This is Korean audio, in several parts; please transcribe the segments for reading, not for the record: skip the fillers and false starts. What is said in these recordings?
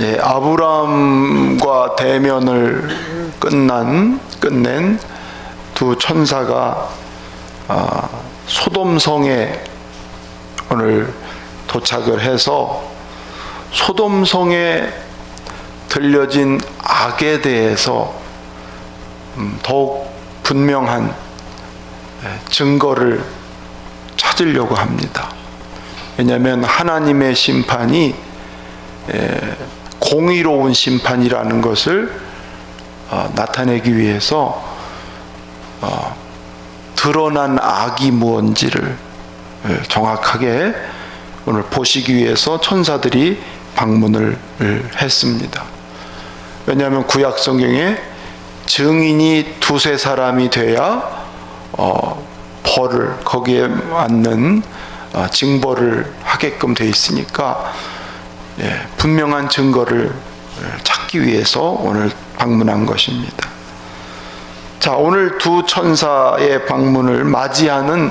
아브라함과 대면을 끝낸 두 천사가 소돔성에 오늘 도착을 해서 소돔성에 들려진 악에 대해서 더욱 분명한 증거를 찾으려고 합니다. 왜냐하면 하나님의 심판이 공의로운 심판이라는 것을 나타내기 위해서 드러난 악이 무엇인지를 정확하게 오늘 보시기 위해서 천사들이 방문을 했습니다. 왜냐하면 구약 성경에 증인이 두세 사람이 돼야 벌을 거기에 맞는 징벌을 하게끔 돼 있으니까 분명한 증거를 찾기 위해서 오늘 방문한 것입니다. 자, 오늘 두 천사의 방문을 맞이하는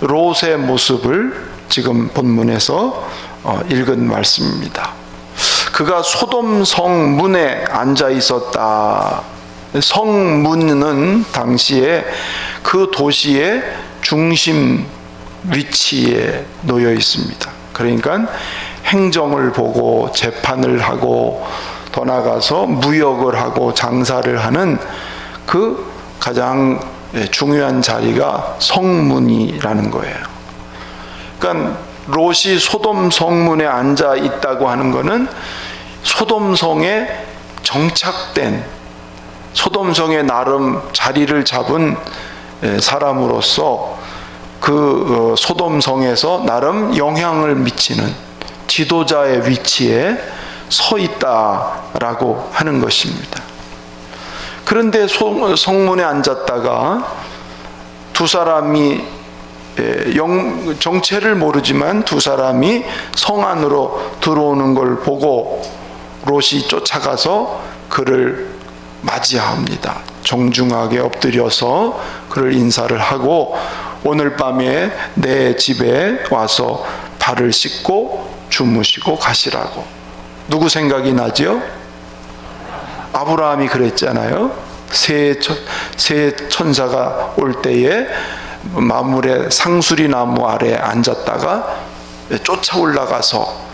롯의 모습을 지금 본문에서 읽은 말씀입니다. 그가 소돔 성문에 앉아 있었다. 성문은 당시에 그 도시의 중심 위치에 놓여 있습니다. 그러니까 행정을 보고 재판을 하고 더 나아가서 무역을 하고 장사를 하는 그 가장 중요한 자리가 성문이라는 거예요. 그러니까 롯이 소돔 성문에 앉아 있다고 하는 것은 소돔성에 정착된, 소돔성에 나름 자리를 잡은 사람으로서 그 소돔성에서 나름 영향을 미치는 지도자의 위치에 서 있다라고 하는 것입니다. 그런데 성문에 앉았다가 두 사람이 정체를 모르지만 두 사람이 성 안으로 들어오는 걸 보고 롯이 쫓아가서 그를 맞이합니다. 정중하게 엎드려서 그를 인사를 하고 오늘 밤에 내 집에 와서 발을 씻고 주무시고 가시라고. 누구 생각이 나죠? 아브라함이 그랬잖아요. 세 천사가 올 때에 마물의 상수리 나무 아래 앉았다가 쫓아 올라가서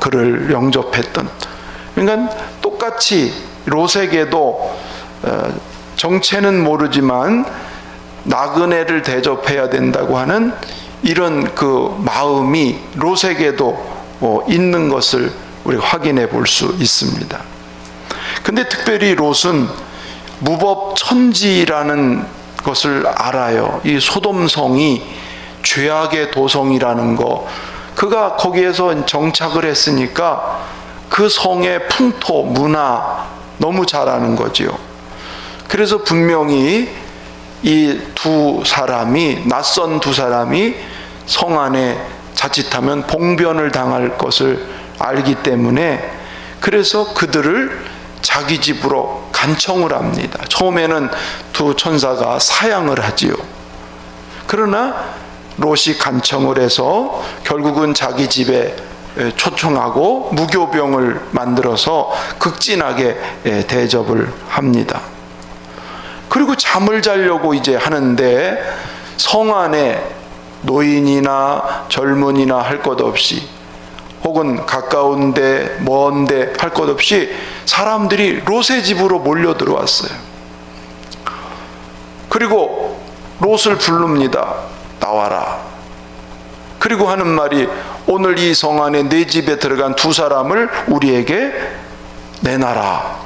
그를 영접했던. 그러니까 똑같이 롯에게도 정체는 모르지만 나그네를 대접해야 된다고 하는 이런 그 마음이 롯에게도 있는 것을 우리가 확인해 볼 수 있습니다. 근데 특별히 롯은 무법천지라는 것을 알아요. 이 소돔성이 죄악의 도성이라는 거, 그가 거기에서 정착을 했으니까 그 성의 풍토, 문화 너무 잘 아는 거지요. 그래서 분명히 이 두 사람이, 낯선 두 사람이 성 안에 자칫하면 봉변을 당할 것을 알기 때문에 그래서 그들을 자기 집으로 간청을 합니다. 처음에는 두 천사가 사양을 하지요. 그러나 롯이 간청을 해서 결국은 자기 집에 초청하고 무교병을 만들어서 극진하게 대접을 합니다. 그리고 잠을 자려고 이제 하는데 성 안에 노인이나 젊은이나 할 것 없이, 혹은 가까운데 먼데 할 것 없이 사람들이 롯의 집으로 몰려 들어왔어요. 그리고 롯을 부릅니다. 나와라. 그리고 하는 말이, 오늘 이 성 안에 내 집에 들어간 두 사람을 우리에게 내놔라.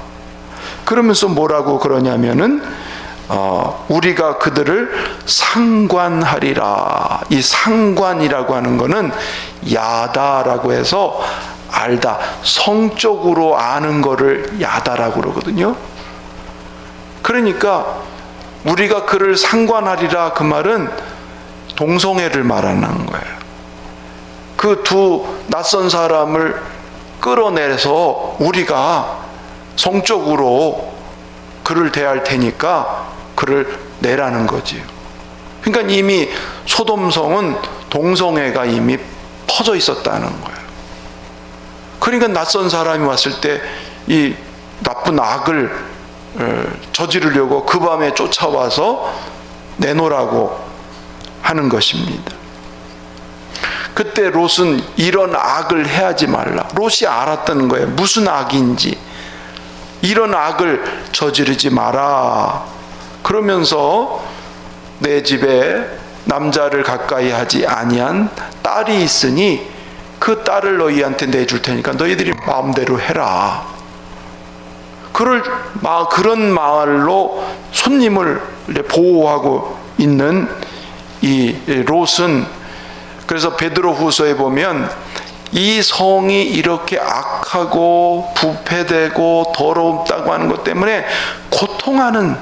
그러면서 뭐라고 그러냐면은 우리가 그들을 상관하리라. 이 상관이라고 하는 것은 야다라고 해서 알다, 성적으로 아는 거를 야다라고 그러거든요. 그러니까 우리가 그를 상관하리라, 그 말은 동성애를 말하는 거예요. 그 두 낯선 사람을 끌어내서 우리가 성적으로 그를 대할 테니까 그를 내라는 거지요. 그러니까 이미 소돔성은 동성애가 이미 퍼져 있었다는 거예요. 그러니까 낯선 사람이 왔을 때 이 나쁜 악을 저지르려고 그 밤에 쫓아와서 내놓으라고 하는 것입니다. 그때 롯은 이런 악을 해하지 말라. 롯이 알았다는 거예요. 무슨 악인지. 이런 악을 저지르지 마라. 그러면서 내 집에 남자를 가까이 하지 아니한 딸이 있으니 그 딸을 너희한테 내줄 테니까 너희들이 마음대로 해라. 그런 말로 손님을 보호하고 있는 이 롯은, 그래서 베드로후서에 보면 이 성이 이렇게 악하고 부패되고 더럽다고 하는 것 때문에 고통하는,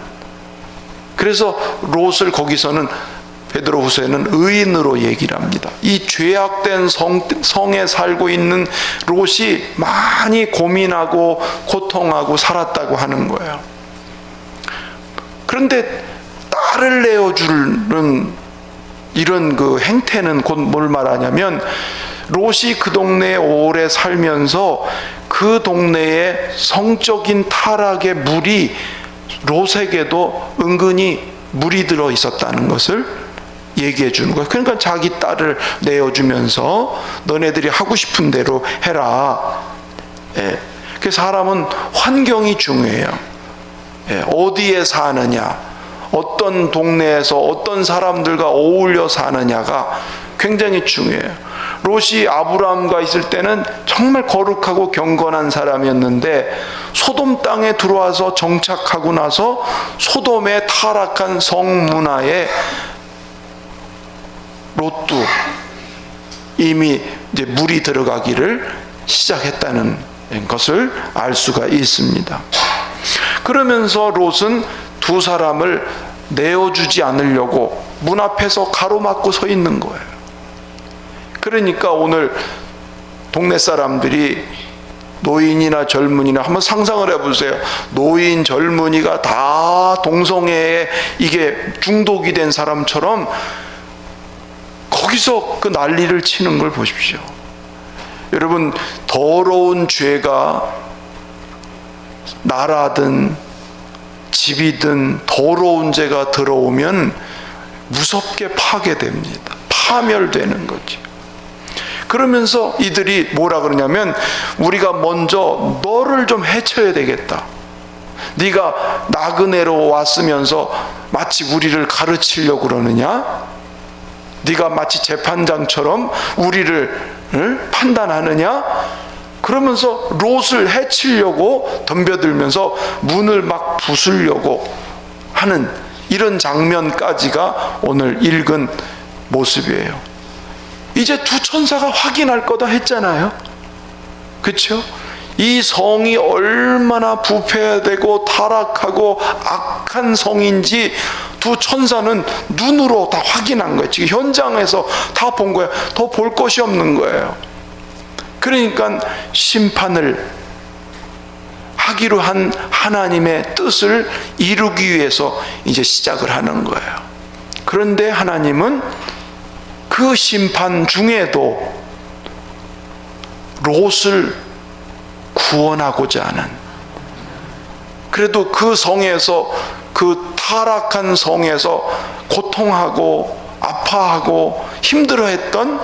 그래서 롯을 거기서는 베드로후서에는 의인으로 얘기를 합니다. 이 죄악된 성에 살고 있는 롯이 많이 고민하고 고통하고 살았다고 하는 거예요. 그런데 딸을 내어주는 이런 그 행태는 곧 뭘 말하냐면, 롯이 그 동네에 오래 살면서 그 동네에 성적인 타락의 물이 롯에게도 은근히 물이 들어 있었다는 것을 얘기해 주는 거예요. 그러니까 자기 딸을 내어주면서 너네들이 하고 싶은 대로 해라. 그 사람은 환경이 중요해요. 어디에 사느냐, 어떤 동네에서 어떤 사람들과 어울려 사느냐가 굉장히 중요해요. 롯이 아브라함과 있을 때는 정말 거룩하고 경건한 사람이었는데 소돔 땅에 들어와서 정착하고 나서 소돔의 타락한 성문화에 롯도 이미 이제 물이 들어가기를 시작했다는 것을 알 수가 있습니다. 그러면서 롯은 두 사람을 내어주지 않으려고 문 앞에서 가로막고 서 있는 거예요. 그러니까 오늘 동네 사람들이 노인이나 젊은이나 한번 상상을 해보세요. 노인, 젊은이가 다 동성애에 이게 중독이 된 사람처럼 거기서 그 난리를 치는 걸 보십시오. 여러분, 더러운 죄가 나라든 집이든 더러운 죄가 들어오면 무섭게 파괴됩니다. 파멸되는 거죠. 그러면서 이들이 뭐라 그러냐면, 우리가 먼저 너를 좀 해쳐야 되겠다. 네가 나그네로 왔으면서 마치 우리를 가르치려고 그러느냐? 네가 마치 재판장처럼 우리를 판단하느냐? 그러면서 롯을 해치려고 덤벼들면서 문을 막 부수려고 하는 이런 장면까지가 오늘 읽은 모습이에요. 이제 두 천사가 확인할 거다 했잖아요. 그렇죠? 이 성이 얼마나 부패되고 타락하고 악한 성인지 두 천사는 눈으로 다 확인한 거예요. 지금 현장에서 다 본 거예요. 더 볼 것이 없는 거예요. 그러니까 심판을 하기로 한 하나님의 뜻을 이루기 위해서 이제 시작을 하는 거예요. 그런데 하나님은 그 심판 중에도 롯을 구원하고자 하는, 그래도 그 성에서, 그 타락한 성에서 고통하고 아파하고 힘들어했던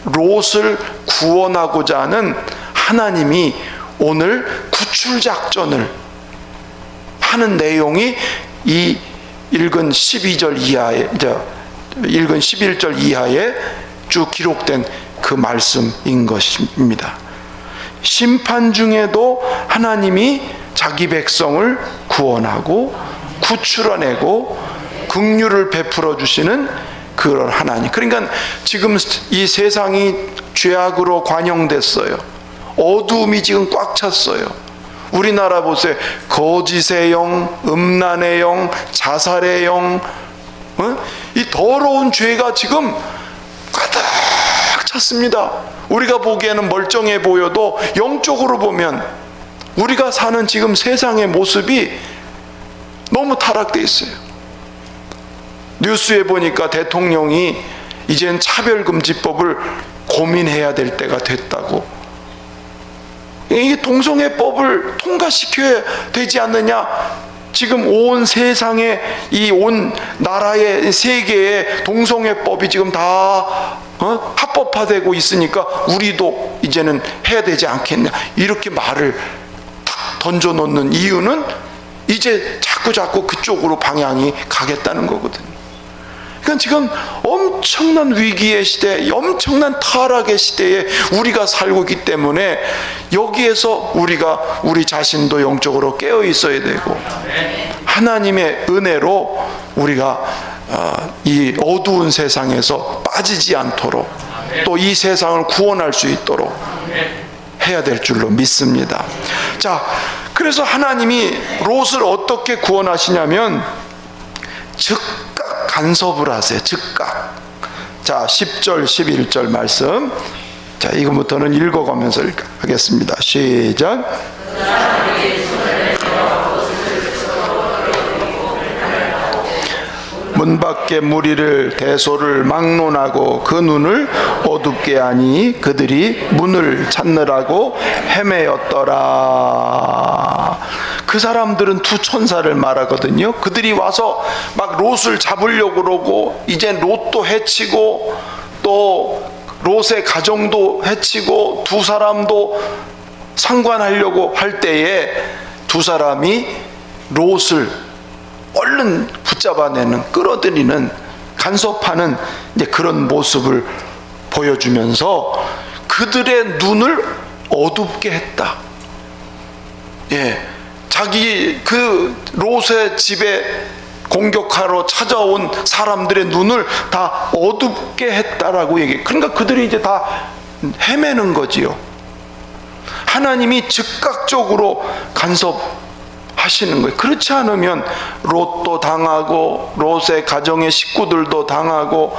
롯을 구원하고자 하는 하나님이 오늘 구출작전을 하는 내용이 이 읽은 12절 이하에, 읽은 11절 이하에 쭉 기록된 그 말씀인 것입니다. 심판 중에도 하나님이 자기 백성을 구원하고 구출해내고 긍휼을 베풀어 주시는 그런 하나님. 그러니까 지금 이 세상이 죄악으로 관영됐어요. 어두움이 지금 꽉 찼어요. 우리나라 보세요. 거짓의 영, 음란의 영, 자살의 영, 이 더러운 죄가 지금 가득 찼습니다. 우리가 보기에는 멀쩡해 보여도 영적으로 보면 우리가 사는 지금 세상의 모습이 너무 타락되어 있어요. 뉴스에 보니까 대통령이 이젠 차별금지법을 고민해야 될 때가 됐다고 이게 동성애법을 통과시켜야 되지 않느냐. 지금 온 세상에, 이 온 나라의 세계에 동성애법이 지금 다 합법화되고 있으니까 우리도 이제는 해야 되지 않겠냐, 이렇게 말을 탁 던져놓는 이유는 이제 자꾸 그쪽으로 방향이 가겠다는 거거든요. 그러니까 지금 엄청난 위기의 시대, 엄청난 타락의 시대에 우리가 살고 있기 때문에 여기에서 우리가 우리 자신도 영적으로 깨어 있어야 되고, 하나님의 은혜로 우리가 이 어두운 세상에서 빠지지 않도록, 또 이 세상을 구원할 수 있도록 해야 될 줄로 믿습니다. 자, 그래서 하나님이 롯을 어떻게 구원하시냐면 즉각 간섭을 하세요. 즉각. 자, 10절 11절 말씀, 자, 이거부터는 읽어가면서 하겠습니다. 시작. 문 밖에 무리를 대소를 막론하고 그 눈을 어둡게 하니 그들이 문을 찾느라고 헤매었더라. 그 사람들은 두 천사를 말하거든요. 그들이 와서 막 롯을 잡으려고 그러고, 이제 롯도 해치고 또 롯의 가정도 해치고 두 사람도 상관하려고 할 때에 두 사람이 롯을 얼른 붙잡아내는, 끌어들이는, 간섭하는 이제 그런 모습을 보여주면서 그들의 눈을 어둡게 했다. 예, 자기 그 롯의 집에 공격하러 찾아온 사람들의 눈을 다 어둡게 했다라고 얘기해. 그러니까 그들이 이제 다 헤매는 거지요. 하나님이 즉각적으로 간섭하시는 거예요. 그렇지 않으면 롯도 당하고 롯의 가정의 식구들도 당하고,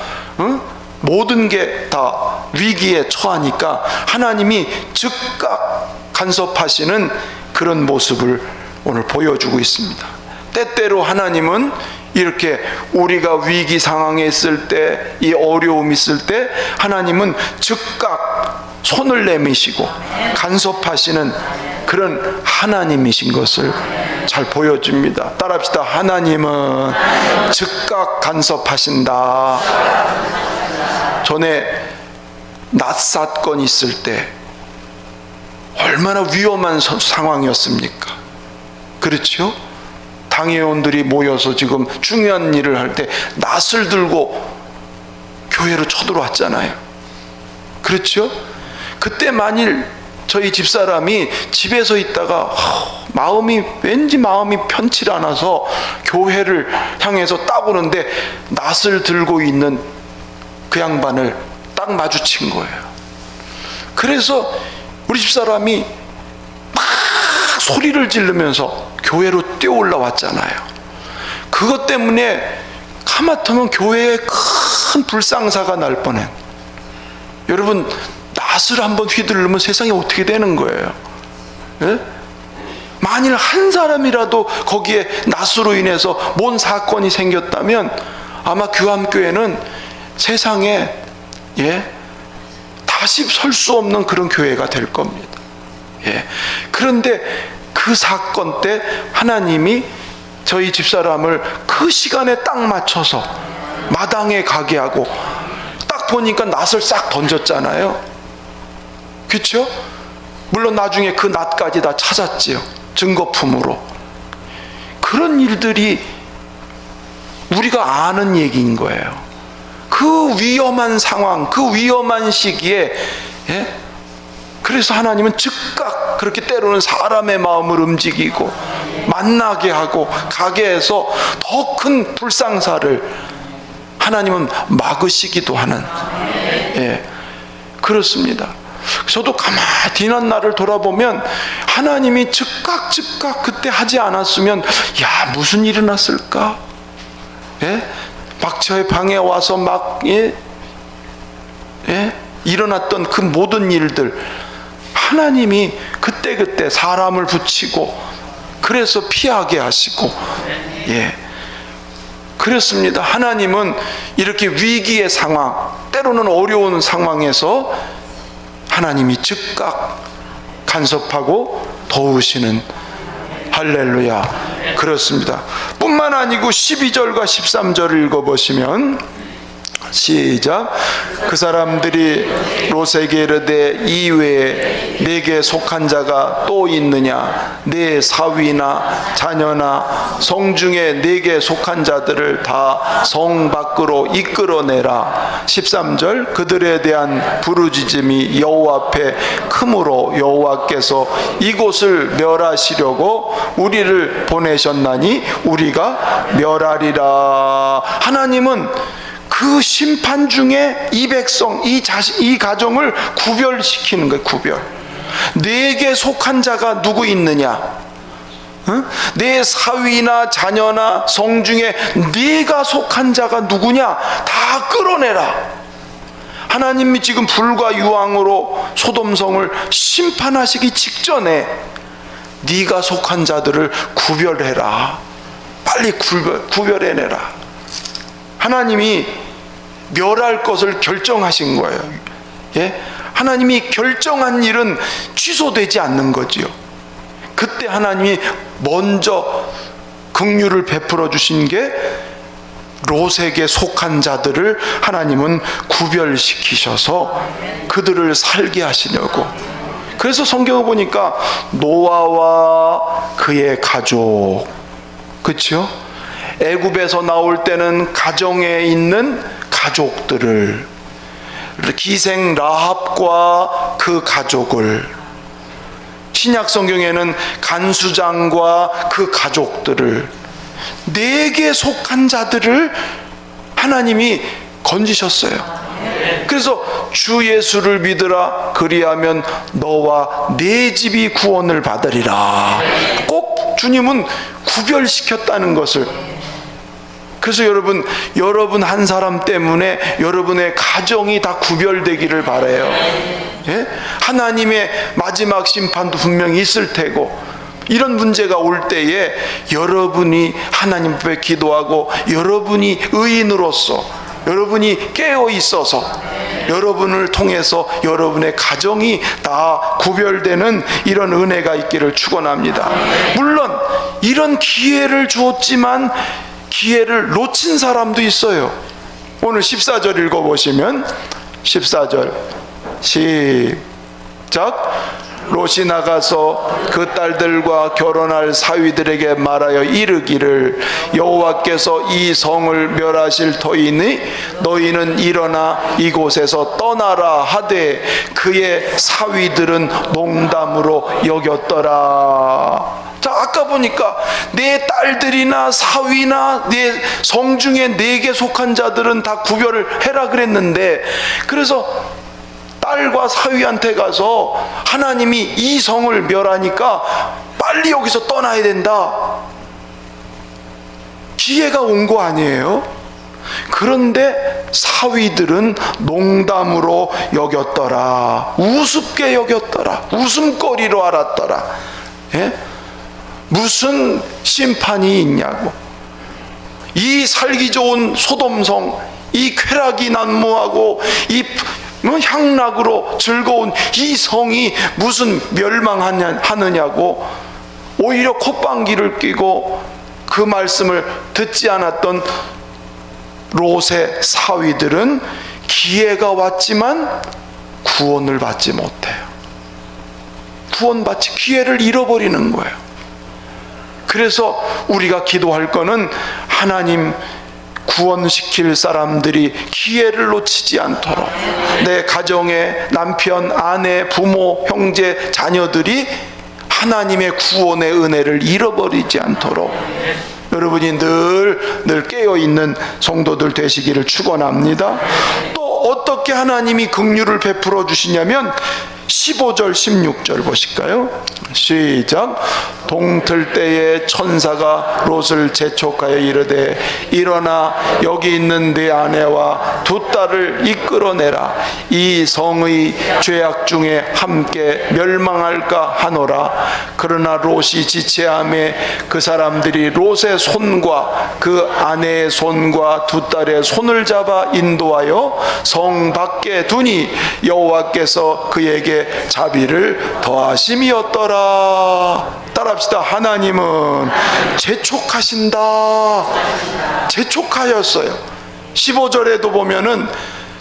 모든 게 다 위기에 처하니까 하나님이 즉각 간섭하시는 그런 모습을 오늘 보여주고 있습니다. 때때로 하나님은 이렇게 우리가 위기 상황에 있을 때, 이 어려움이 있을 때 하나님은 즉각 손을 내미시고 간섭하시는 그런 하나님이신 것을 잘 보여줍니다. 따라합시다. 하나님은 즉각 간섭하신다. 전에 낫사건이 있을 때 얼마나 위험한 상황이었습니까? 그렇죠? 당회원들이 모여서 지금 중요한 일을 할 때 낫을 들고 교회로 쳐들어왔잖아요. 그렇죠? 그때 만일 저희 집사람이 집에서 있다가 왠지 마음이 편치 않아서 교회를 향해서 딱 오는데 낫을 들고 있는 그 양반을 딱 마주친 거예요. 그래서 우리 집사람이 막 소리를 지르면서 교회로 뛰어 올라왔잖아요. 그것 때문에 하마터면 교회에 큰 불상사가 날 뻔해. 여러분, 낫을 한번 휘두르면 세상이 어떻게 되는 거예요? 예? 만일 한 사람이라도 거기에 낫으로 인해서 뭔 사건이 생겼다면 아마 규함교회는 세상에 다시 설 수 없는 그런 교회가 될 겁니다. 그런데 그 사건 때 하나님이 저희 집사람을 그 시간에 딱 맞춰서 마당에 가게 하고, 딱 보니까 낫을 싹 던졌잖아요. 그렇죠? 물론 나중에 그 낫까지 다 찾았지요. 증거품으로. 그런 일들이 우리가 아는 얘기인 거예요. 그 위험한 상황, 그 위험한 시기에, 그래서 하나님은 즉각 그렇게 때로는 사람의 마음을 움직이고 만나게 하고 가게 해서 더 큰 불상사를 하나님은 막으시기도 하는, 그렇습니다. 저도 가만히 지난 날을 돌아보면 하나님이 즉각 그때 하지 않았으면 무슨 일이 났을까? 막 저의 방에 와서 막 일어났던 그 모든 일들, 하나님이 그때 사람을 붙이고 그래서 피하게 하시고, 그렇습니다. 하나님은 이렇게 위기의 상황, 때로는 어려운 상황에서 하나님이 즉각 간섭하고 도우시는, 할렐루야. 그렇습니다. 뿐만 아니고 12절과 13절을 읽어보시면, 시작. 그 사람들이 롯에게 이르되 이외에 내게 속한 자가 또 있느냐? 내 사위나 자녀나 성중에 내게 속한 자들을 다 성 밖으로 이끌어내라. 13절. 그들에 대한 부르짖음이 여호와 앞에 크므로 여호와께서 이곳을 멸하시려고 우리를 보내셨나니 우리가 멸하리라. 하나님은 그 심판 중에 이 백성, 이 가정을 구별시키는 거예요. 구별. 내게 속한 자가 누구 있느냐? 응? 내 사위나 자녀나 성중에 네가 속한 자가 누구냐? 다 끌어내라. 하나님이 지금 불과 유황으로 소돔성을 심판하시기 직전에 네가 속한 자들을 구별해라. 빨리 구별해내라. 하나님이 멸할 것을 결정하신 거예요. 예? 하나님이 결정한 일은 취소되지 않는 거지요. 그때 하나님이 먼저 긍휼을 베풀어 주신 게 롯에게 속한 자들을 하나님은 구별시키셔서 그들을 살게 하시려고. 그래서 성경을 보니까 노아와 그의 가족, 그렇죠? 애굽에서 나올 때는 가정에 있는 가족들을, 기생 라합과 그 가족을, 신약 성경에는 간수장과 그 가족들을, 내게 속한 자들을 하나님이 건지셨어요. 그래서 주 예수를 믿으라. 그리하면 너와 네 집이 구원을 받으리라. 꼭 주님은 구별시켰다는 것을. 그래서 여러분 한 사람 때문에 여러분의 가정이 다 구별되기를 바라요. 예? 하나님의 마지막 심판도 분명히 있을 테고, 이런 문제가 올 때에 여러분이 하나님 앞에 기도하고 여러분이 의인으로서 여러분이 깨어 있어서 여러분을 통해서 여러분의 가정이 다 구별되는 이런 은혜가 있기를 축원합니다. 물론 이런 기회를 주었지만 기회를 놓친 사람도 있어요. 오늘 14절 읽어보시면, 14절 시작. 롯이 나가서 그 딸들과 결혼할 사위들에게 말하여 이르기를 여호와께서 이 성을 멸하실 터이니 너희는 일어나 이곳에서 떠나라 하되 그의 사위들은 농담으로 여겼더라. 자, 아까 보니까 내 딸들이나 사위나 내 성중에 내게 속한 자들은 다 구별을 해라 그랬는데, 그래서 딸과 사위한테 가서 하나님이 이 성을 멸하니까 빨리 여기서 떠나야 된다. 기회가 온 거 아니에요? 그런데 사위들은 농담으로 여겼더라. 우습게 여겼더라. 웃음거리로 알았더라. 예? 무슨 심판이 있냐고. 이 살기 좋은 소돔성, 이 쾌락이 난무하고 이 향락으로 즐거운 이 성이 무슨 멸망하느냐고 오히려 콧방귀를 뀌고 그 말씀을 듣지 않았던 롯의 사위들은 기회가 왔지만 구원을 받지 못해요. 구원받지 기회를 잃어버리는 거예요. 그래서 우리가 기도할 거는 하나님 구원시킬 사람들이 기회를 놓치지 않도록, 내 가정의 남편, 아내, 부모, 형제, 자녀들이 하나님의 구원의 은혜를 잃어버리지 않도록 여러분이 늘 깨어있는 성도들 되시기를 축원합니다. 또 어떻게 하나님이 긍휼을 베풀어 주시냐면 15절 16절 보실까요? 시작. 동틀 때에 천사가 롯을 재촉하여 이르되 일어나 여기 있는 네 아내와 두 딸을 이끌어내라. 이 성의 죄악 중에 함께 멸망할까 하노라. 그러나 롯이 지체함에 그 사람들이 롯의 손과 그 아내의 손과 두 딸의 손을 잡아 인도하여 성 밖에 두니 여호와께서 그에게 자비를 더하심이었더라. 따라합시다. 하나님은 재촉하신다. 재촉하였어요. 15절에도 보면은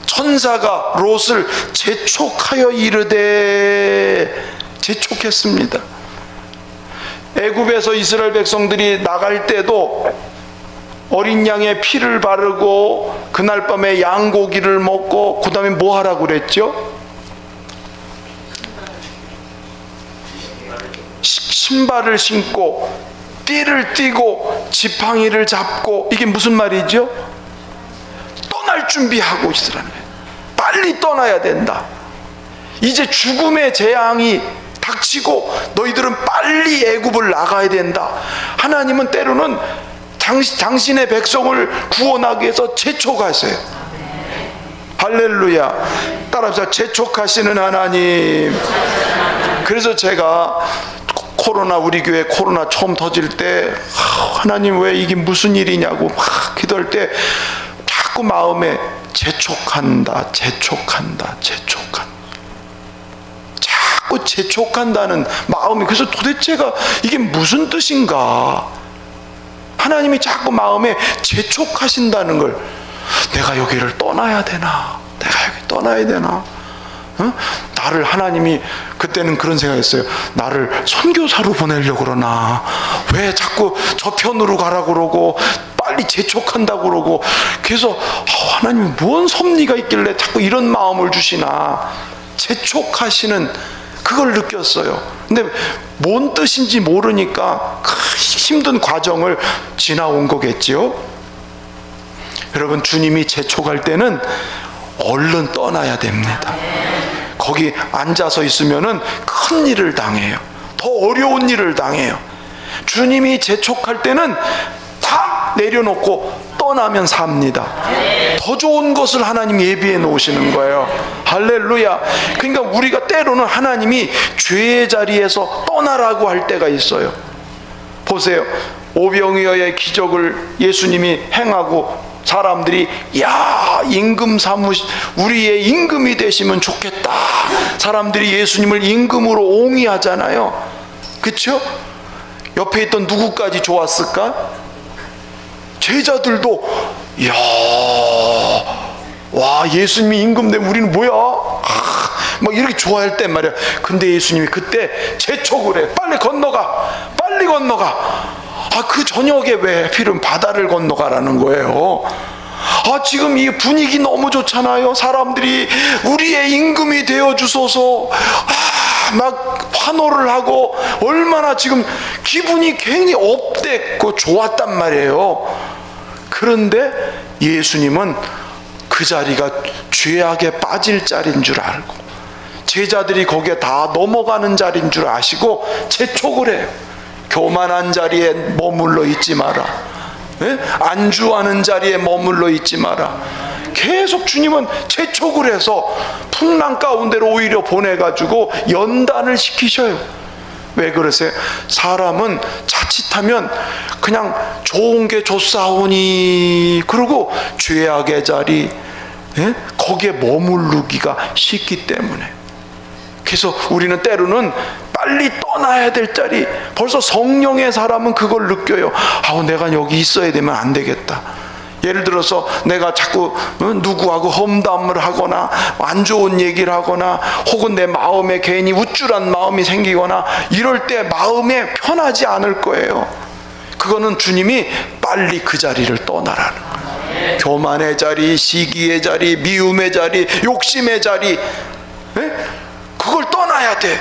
천사가 롯을 재촉하여 이르되, 재촉했습니다. 애굽에서 이스라엘 백성들이 나갈 때도 어린 양의 피를 바르고 그날 밤에 양고기를 먹고 그 다음에 뭐 하라고 그랬죠? 신발을 신고 띠를 띠고 지팡이를 잡고, 이게 무슨 말이죠? 떠날 준비하고 있으라는 거예요. 빨리 떠나야 된다. 이제 죽음의 재앙이 닥치고 너희들은 빨리 애굽을 나가야 된다. 하나님은 때로는 당신의 백성을 구원하기 위해서 재촉하세요. 할렐루야. 따라합시다. 재촉하시는 하나님. 그래서 제가 우리 교회 코로나 처음 터질 때 하나님 왜 이게 무슨 일이냐고 막 기도할 때 자꾸 마음에 재촉한다, 재촉한다, 재촉한다, 자꾸 재촉한다는 마음이. 그래서 도대체가 이게 무슨 뜻인가. 하나님이 자꾸 마음에 재촉하신다는 걸, 내가 여기를 떠나야 되나, 내가 여기 떠나야 되나. 나를 하나님이 그때는 그런 생각했어요. 나를 선교사로 보내려고 그러나, 왜 자꾸 저편으로 가라고 그러고 빨리 재촉한다고 그러고. 그래서 하나님이 뭔 섭리가 있길래 자꾸 이런 마음을 주시나. 재촉하시는 그걸 느꼈어요. 근데 뭔 뜻인지 모르니까 힘든 과정을 지나온 거겠지요. 여러분, 주님이 재촉할 때는 얼른 떠나야 됩니다. 거기 앉아서 있으면은 큰 일을 당해요. 더 어려운 일을 당해요. 주님이 재촉할 때는 다 내려놓고 떠나면 삽니다. 더 좋은 것을 하나님 예비해 놓으시는 거예요. 할렐루야. 그러니까 우리가 때로는 하나님이 죄의 자리에서 떠나라고 할 때가 있어요. 보세요. 오병이어의 기적을 예수님이 행하고 사람들이, 야, 우리의 임금이 되시면 좋겠다. 사람들이 예수님을 임금으로 옹이하잖아요. 그렇죠? 옆에 있던 누구까지 좋았을까? 제자들도, 야, 와, 예수님이 임금 되면 우리는 뭐야? 막 이렇게 좋아할 땐 말이야. 근데 예수님이 그때 재촉을 해. 빨리 건너가, 빨리 건너가. 그 저녁에 왜 하필은 바다를 건너가라는 거예요? 지금 이 분위기 너무 좋잖아요. 사람들이 우리의 임금이 되어 주소서 막 환호를 하고 얼마나 지금 기분이 굉장히 업됐고 좋았단 말이에요. 그런데 예수님은 그 자리가 죄악에 빠질 자리인 줄 알고, 제자들이 거기에 다 넘어가는 자리인 줄 아시고 재촉을 해요. 교만한 자리에 머물러 있지 마라. 안주하는 자리에 머물러 있지 마라. 계속 주님은 재촉을 해서 풍랑 가운데로 오히려 보내가지고 연단을 시키셔요. 왜 그러세요? 사람은 자칫하면 그냥 좋은 게 좋사오니 그러고 죄악의 자리, 거기에 머무르기가 쉽기 때문에. 그래서 우리는 때로는 빨리 떠나야 될 자리, 벌써 성령의 사람은 그걸 느껴요. 내가 여기 있어야 되면 안 되겠다. 예를 들어서 내가 자꾸 누구하고 험담을 하거나 안 좋은 얘기를 하거나 혹은 내 마음에 괜히 우쭐한 마음이 생기거나 이럴 때 마음에 편하지 않을 거예요. 그거는 주님이 빨리 그 자리를 떠나라는 거예요. 교만의 자리, 시기의 자리, 미움의 자리, 욕심의 자리, 그걸 떠나야 돼.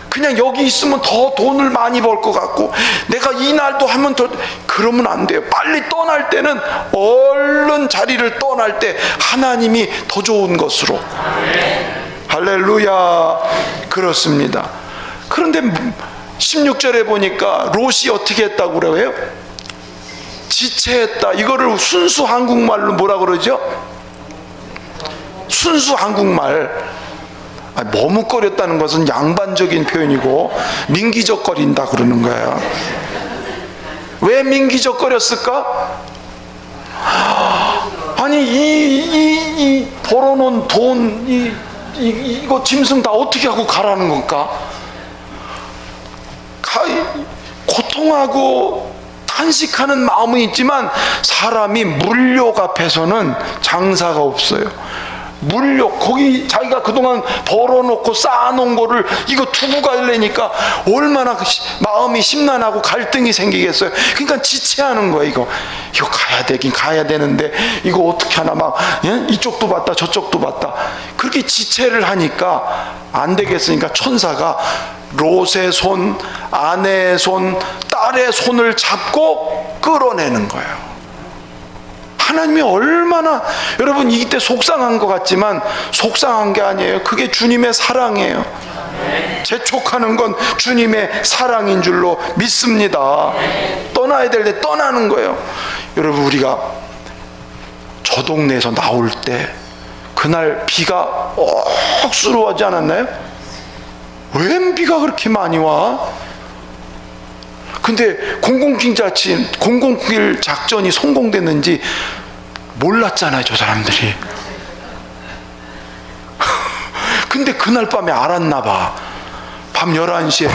그냥 여기 있으면 더 돈을 많이 벌 것 같고 내가 이날도 하면 더, 그러면 안 돼요. 빨리 떠날 때는 얼른 자리를 떠날 때 하나님이 더 좋은 것으로. 할렐루야. 그렇습니다. 그런데 16절에 보니까 롯이 어떻게 했다고 그래요? 지체했다. 이거를 순수 한국말로 뭐라 그러죠? 순수 한국말. 머뭇거렸다는 것은 양반적인 표현이고 민기적거린다 그러는 거예요. 왜 민기적거렸을까? 아니 이 벌어놓은 돈 이거 짐승 다 어떻게 하고 가라는 건가? 고통하고 탄식하는 마음은 있지만 사람이 물욕 앞에서는 장사가 없어요. 물욕, 거기 자기가 그동안 벌어놓고 쌓아놓은 거를 이거 두고 가려니까 얼마나 마음이 심란하고 갈등이 생기겠어요. 그러니까 지체하는 거예요. 이거 가야 되긴 가야 되는데 이거 어떻게 하나 막 이쪽도 봤다 저쪽도 봤다. 그렇게 지체를 하니까 안 되겠으니까 천사가 롯의 손, 아내의 손, 딸의 손을 잡고 끌어내는 거예요. 하나님이 얼마나, 여러분 이때 속상한 것 같지만 속상한 게 아니에요. 그게 주님의 사랑이에요. 재촉하는 건 주님의 사랑인 줄로 믿습니다. 떠나야 될 때 떠나는 거예요. 여러분 우리가 저 동네에서 나올 때 그날 비가 억수로하지 않았나요? 웬 비가 그렇게 많이 와? 근데 공공길 작전이 성공됐는지 몰랐잖아요, 저 사람들이. 근데 그날 밤에 알았나 봐. 밤 11시에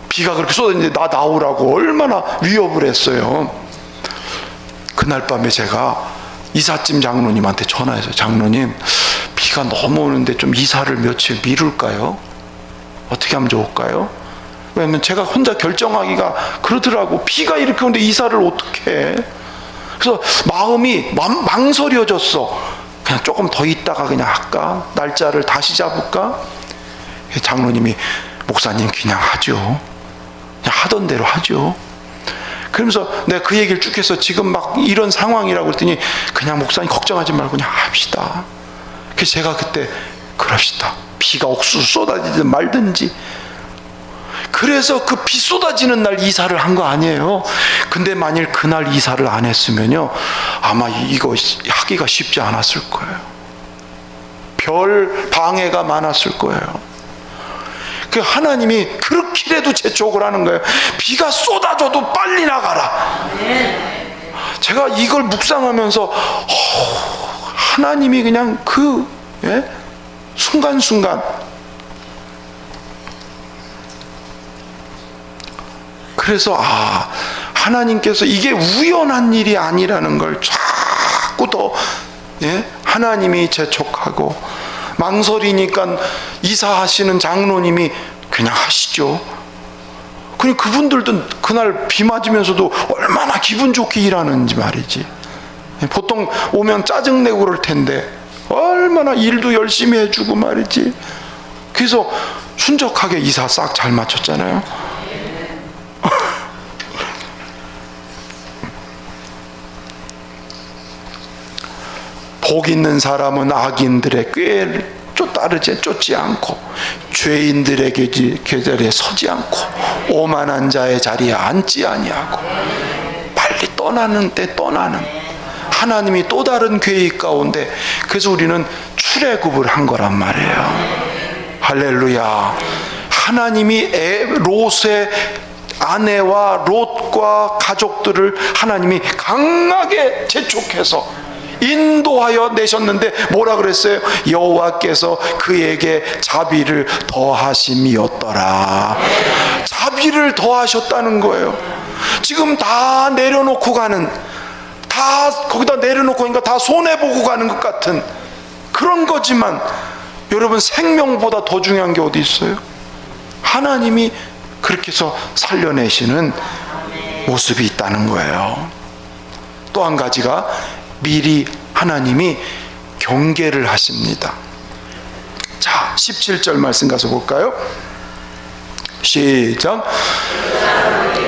비가 그렇게 쏟아지는데 나 나오라고 얼마나 위협을 했어요. 그날 밤에 제가 이삿짐 장로님한테 전화해서, 장로님 비가 너무 오는데 좀 이사를 며칠 미룰까요? 어떻게 하면 좋을까요? 왜냐면 제가 혼자 결정하기가 그러더라고. 비가 이렇게 오는데 이사를 어떻게 해? 그래서 마음이 망설여졌어. 그냥 조금 더 있다가 그냥 할까? 날짜를 다시 잡을까? 장로님이, 목사님 그냥 하죠. 그냥 하던 대로 하죠. 그러면서 내가 그 얘기를 쭉 해서 지금 막 이런 상황이라고 그랬더니 그냥 목사님 걱정하지 말고 그냥 합시다. 그래서 제가 그때 그럽시다. 비가 옥수수 쏟아지든 말든지. 그래서 그 비 쏟아지는 날 이사를 한 거 아니에요. 근데 만일 그날 이사를 안 했으면요 아마 이거 하기가 쉽지 않았을 거예요. 별 방해가 많았을 거예요. 그 하나님이 그렇게라도 재촉을 하는 거예요. 비가 쏟아져도 빨리 나가라. 제가 이걸 묵상하면서 하나님이 그냥 순간순간, 그래서 하나님께서 이게 우연한 일이 아니라는 걸 자꾸 더 하나님이 재촉하고, 망설이니까 이사하시는 장로님이 그냥 하시죠. 그분들도 그날 비 맞으면서도 얼마나 기분 좋게 일하는지 말이지. 보통 오면 짜증내고 그럴 텐데 얼마나 일도 열심히 해주고 말이지. 그래서 순적하게 이사 싹 잘 마쳤잖아요. 복 있는 사람은 악인들의 꾀를 쫓지 않고, 죄인들의 계절에 서지 않고, 오만한 자의 자리에 앉지 아니하고, 빨리 떠나는 때 떠나는, 하나님이 또 다른 계획 가운데, 그래서 우리는 출애굽을 한 거란 말이에요. 할렐루야. 하나님이 롯의 아내와 롯과 가족들을 하나님이 강하게 재촉해서 인도하여 내셨는데 뭐라 그랬어요? 여호와께서 그에게 자비를 더하심이었더라. 자비를 더하셨다는 거예요. 지금 다 내려놓고 가는, 다 거기다 내려놓고 가니까 다 손해보고 가는 것 같은 그런 거지만, 여러분 생명보다 더 중요한 게 어디 있어요? 하나님이 그렇게 해서 살려내시는 모습이 있다는 거예요. 또 한 가지가, 미리 하나님이 경계를 하십니다. 자, 17절 말씀 가서 볼까요? 시작.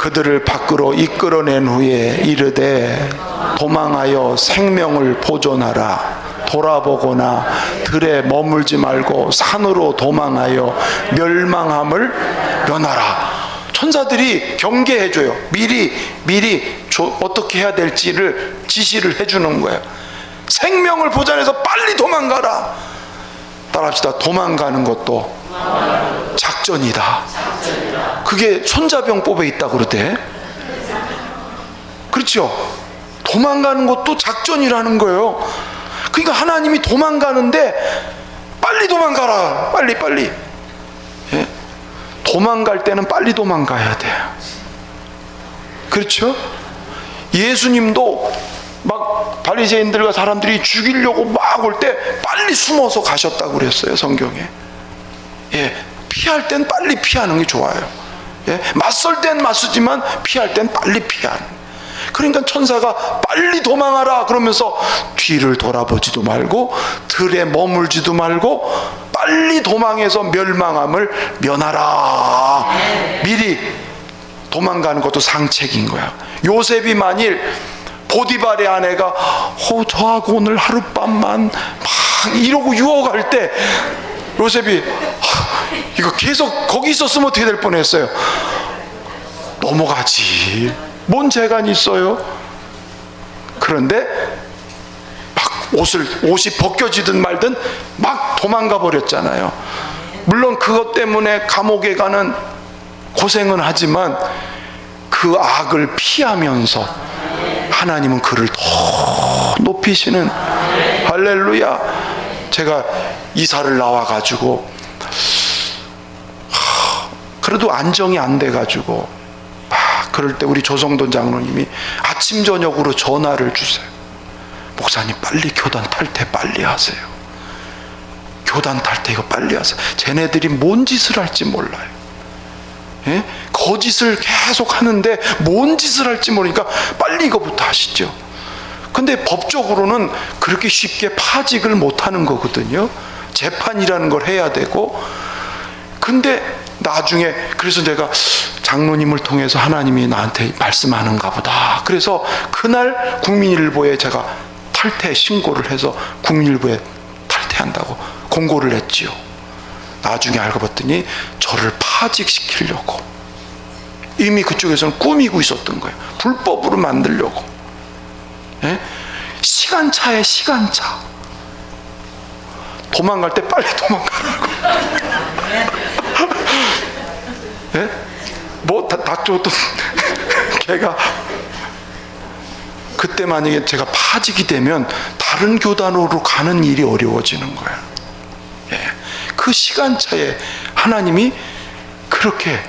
그들을 밖으로 이끌어낸 후에 이르되 도망하여 생명을 보존하라. 돌아보거나 들에 머물지 말고 산으로 도망하여 멸망함을 면하라. 천사들이 경계해줘요. 미리 어떻게 해야 될지를 지시를 해주는 거예요. 생명을 보존해서 빨리 도망가라. 따라합시다. 도망가는 것도 작전이다. 그게 손자병법에 있다고 그러대. 그렇죠? 도망가는 것도 작전이라는 거예요. 그러니까 하나님이 도망가는데 빨리 도망가라. 빨리. 예? 도망갈 때는 빨리 도망가야 돼요. 그렇죠? 예수님도 막 바리새인들과 사람들이 죽이려고 막 올 때 빨리 숨어서 가셨다고 그랬어요, 성경에. 예, 피할 땐 빨리 피하는 게 좋아요. 예, 맞설 땐 맞서지만 피할 땐 빨리 피하는. 그러니까 천사가 빨리 도망하라 그러면서 뒤를 돌아보지도 말고 들에 머물지도 말고 빨리 도망해서 멸망함을 면하라. 미리 도망가는 것도 상책인 거야. 요셉이 만일 보디발의 아내가 저하고 오늘 하룻밤만 막 이러고 유혹할 때 요셉이 이거 계속 거기 있었으면 어떻게 될 뻔했어요. 넘어가지, 뭔 재간이 있어요. 그런데 막 옷이 벗겨지든 말든 막 도망가 버렸잖아요. 물론 그것 때문에 감옥에 가는 고생은 하지만 그 악을 피하면서 하나님은 그를 더 높이시는. 할렐루야. 제가 이사를 나와가지고 그래도 안정이 안 돼가지고 그럴 때 우리 조성돈 장로님이 아침 저녁으로 전화를 주세요. 목사님 빨리 교단 탈퇴 빨리 하세요. 교단 탈퇴 이거 빨리 하세요. 쟤네들이 뭔 짓을 할지 몰라요. 예? 거짓을 계속 하는데 뭔 짓을 할지 모르니까 빨리 이거부터 하시죠. 근데 법적으로는 그렇게 쉽게 파직을 못하는 거거든요. 재판이라는 걸 해야 되고. 근데 나중에 그래서 내가 장로님을 통해서 하나님이 나한테 말씀하는가 보다. 그래서 그날 국민일보에 제가 탈퇴 신고를 해서 국민일보에 탈퇴한다고 공고를 했지요. 나중에 알고 봤더니 저를 파직시키려고 이미 그쪽에서는 꾸미고 있었던 거예요. 불법으로 만들려고. 예? 시간차에 시간차. 도망갈 때 빨리 도망가라고. 예? 뭐 닥쳐도 걔가 그때 만약에 제가 파직이 되면 다른 교단으로 가는 일이 어려워지는 거예요. 예. 그 시간차에 하나님이 그렇게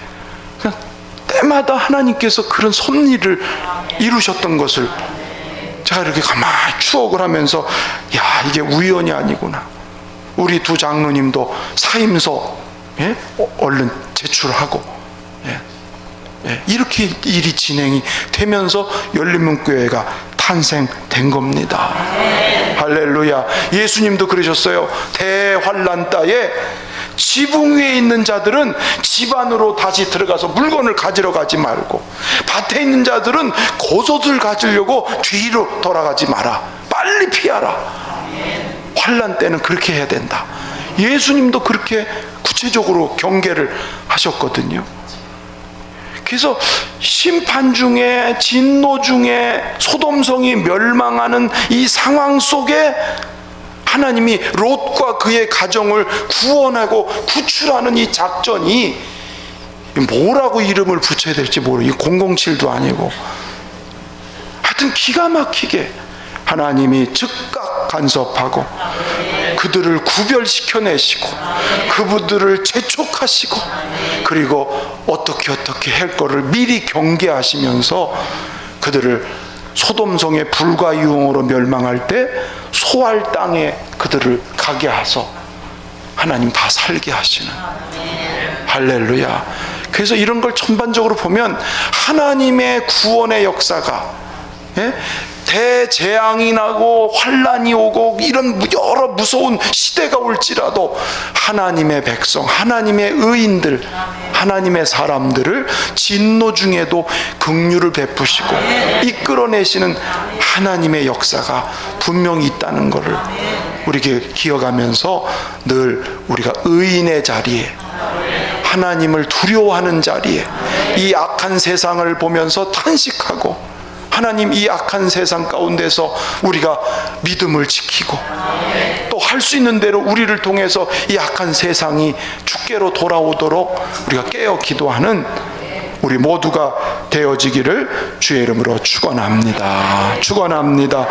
그냥 때마다 하나님께서 그런 섭리를 이루셨던 것을 제가 이렇게 가만히 추억을 하면서 야, 이게 우연이 아니구나. 우리 두 장로님도 사임서 예? 얼른 제출하고 예. 예. 이렇게 일이 진행이 되면서 열린문교회가 탄생된 겁니다. 할렐루야. 예수님도 그러셨어요. 대환란 때에 지붕 위에 있는 자들은 집 안으로 다시 들어가서 물건을 가지러 가지 말고 밭에 있는 자들은 겉옷을 가지려고 뒤로 돌아가지 마라. 빨리 피하라. 환란 때는 그렇게 해야 된다. 예수님도 그렇게 구체적으로 경계를 하셨거든요. 그래서 심판 중에 진노 중에 소돔성이 멸망하는 이 상황 속에 하나님이 롯과 그의 가정을 구원하고 구출하는 이 작전이 뭐라고 이름을 붙여야 될지 모르고 007도 아니고 하여튼 기가 막히게 하나님이 즉각 간섭하고 그들을 구별시켜내시고 그분들을 재촉하시고 그리고 어떻게 할 거를 미리 경계하시면서 그들을 소돔성의 불과 유흥으로 멸망할 때 소알 땅에 그들을 가게 하소 하나님 다 살게 하시는. 할렐루야. 그래서 이런 걸 전반적으로 보면 하나님의 구원의 역사가 예? 대재앙이 나고 환란이 오고 이런 여러 무서운 시대가 올지라도 하나님의 백성, 하나님의 의인들, 하나님의 사람들을 진노 중에도 긍휼을 베푸시고 이끌어내시는 하나님의 역사가 분명히 있다는 것을 우리 기억하면서 늘 우리가 의인의 자리에, 하나님을 두려워하는 자리에, 이 악한 세상을 보면서 탄식하고, 하나님 이 악한 세상 가운데서 우리가 믿음을 지키고 또 할 수 있는 대로 우리를 통해서 이 악한 세상이 주께로 돌아오도록 우리가 깨어 기도하는 우리 모두가 되어지기를 주의 이름으로 축원합니다. 축원합니다.